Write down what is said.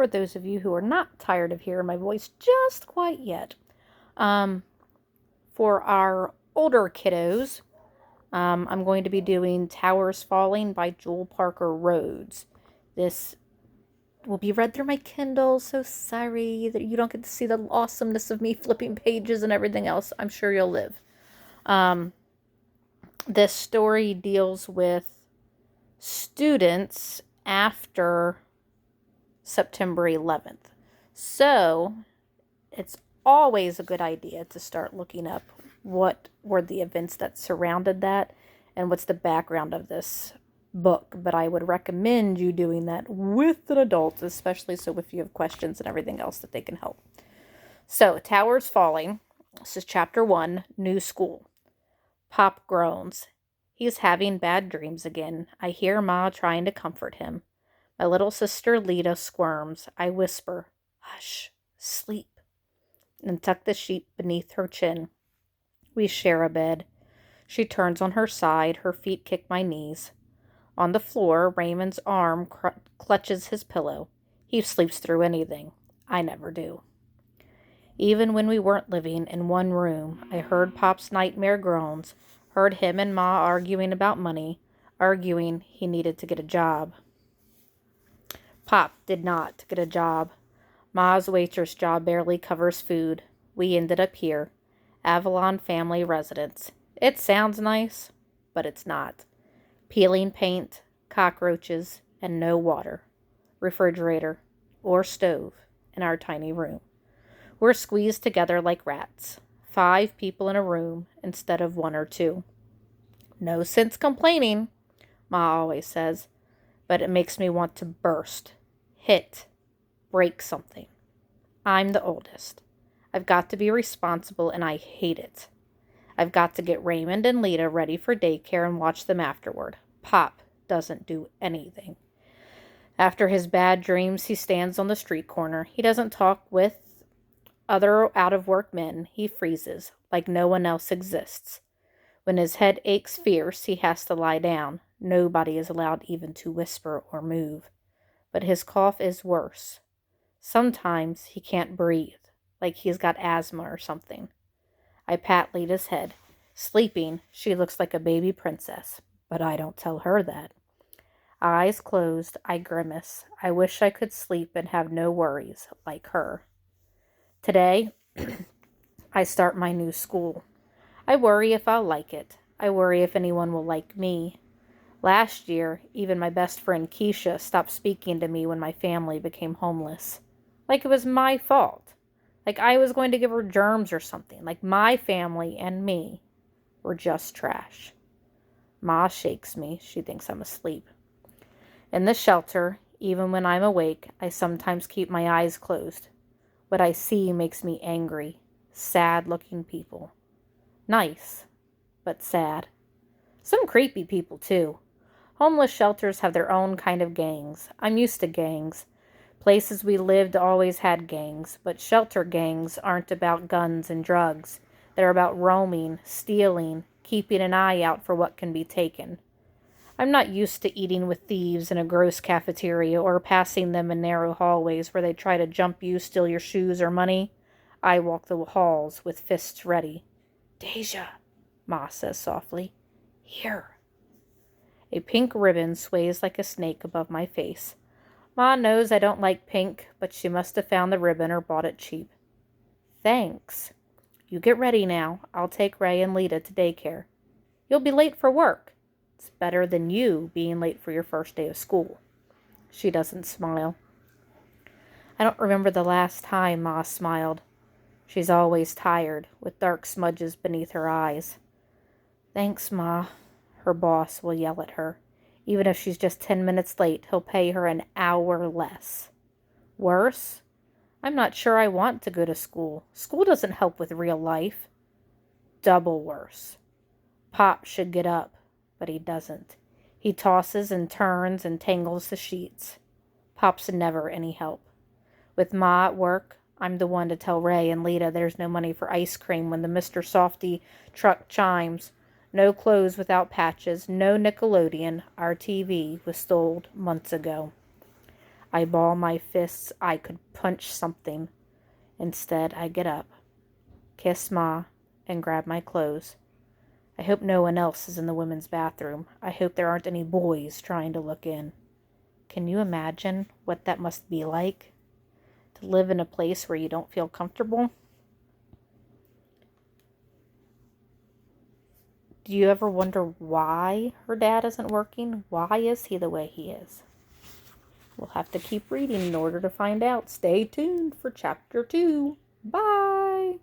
for those of you who are not tired of hearing my voice just quite yet. Um, for our older kiddos, I'm going to be doing Towers Falling by Joel Parker Rhodes. This will be read through my Kindle, so sorry that you don't get to see the awesomeness of me flipping pages and everything else. I'm sure you'll live. Um, this story deals with students after September 11th. So it's always a good idea to start looking up what were the events that surrounded that and what's the background of this book. But I would recommend you doing that with an adult, especially so if you have questions and everything else that they can help. So, Towers Falling. This is chapter 1, New School. Pop groans. He's having bad dreams again. I hear Ma trying to comfort him. My little sister Lita squirms. I whisper, "Hush, sleep," and tuck the sheet beneath her chin. We share a bed. She turns on her side. Her feet kick my knees. On the floor, Raymond's arm clutches his pillow. He sleeps through anything. I never do. Even when we weren't living in one room, I heard Pop's nightmare groans, heard him and Ma arguing about money, arguing he needed to get a job. Pop did not get a job. Ma's waitress job barely covers food. We ended up here. Avalon Family Residence. It sounds nice, but it's not. Peeling paint, cockroaches, and no water, refrigerator, or stove in our tiny room. We're squeezed together like rats. 5 people in a room instead of 1 or 2. No sense complaining, Ma always says, but it makes me want to burst, hit, break something. I'm the oldest. I've got to be responsible, and I hate it. I've got to get Raymond and Lita ready for daycare and watch them afterward. Pop doesn't do anything. After his bad dreams, he stands on the street corner. He doesn't talk with other out-of-work men. He freezes, like no one else exists. When his head aches fierce, he has to lie down. Nobody is allowed even to whisper or move. But his cough is worse. Sometimes he can't breathe, like he's got asthma or something. I pat Lita's head. Sleeping, she looks like a baby princess, but I don't tell her that. Eyes closed, I grimace. I wish I could sleep and have no worries, like her. Today, I start my new school. I worry if I'll like it. I worry if anyone will like me. Last year, even my best friend Keisha stopped speaking to me when my family became homeless. Like it was my fault. Like I was going to give her germs or something. Like my family and me were just trash. Ma shakes me. She thinks I'm asleep. In the shelter, even when I'm awake, I sometimes keep my eyes closed. What I see makes me angry. Sad-looking people. Nice, but sad. Some creepy people, too. Homeless shelters have their own kind of gangs. I'm used to gangs. Places we lived always had gangs, but shelter gangs aren't about guns and drugs. They're about roaming, stealing, keeping an eye out for what can be taken. I'm not used to eating with thieves in a gross cafeteria or passing them in narrow hallways where they try to jump you, steal your shoes or money. I walk the halls with fists ready. "Deja," Ma says softly. "Here." A pink ribbon sways like a snake above my face. Ma knows I don't like pink, but she must have found the ribbon or bought it cheap. "Thanks. You get ready now. I'll take Ray and Lita to daycare. You'll be late for work. It's better than you being late for your first day of school." She doesn't smile. I don't remember the last time Ma smiled. She's always tired, with dark smudges beneath her eyes. "Thanks, Ma," her boss will yell at her. Even if she's just 10 minutes late, he'll pay her an hour less. Worse? I'm not sure I want to go to school. School doesn't help with real life. Double worse. Pop should get up, but he doesn't. He tosses and turns and tangles the sheets. Pop's never any help. With Ma at work, I'm the one to tell Ray and Lita there's no money for ice cream when the Mr. Softy truck chimes. No clothes without patches, no Nickelodeon. Our TV was sold months ago. I ball my fists. I could punch something. Instead, I get up, kiss Ma, and grab my clothes. I hope no one else is in the women's bathroom. I hope there aren't any boys trying to look in. Can you imagine what that must be like? To live in a place where you don't feel comfortable? Do you ever wonder why her dad isn't working? Why is he the way he is? We'll have to keep reading in order to find out. Stay tuned for chapter 2. Bye!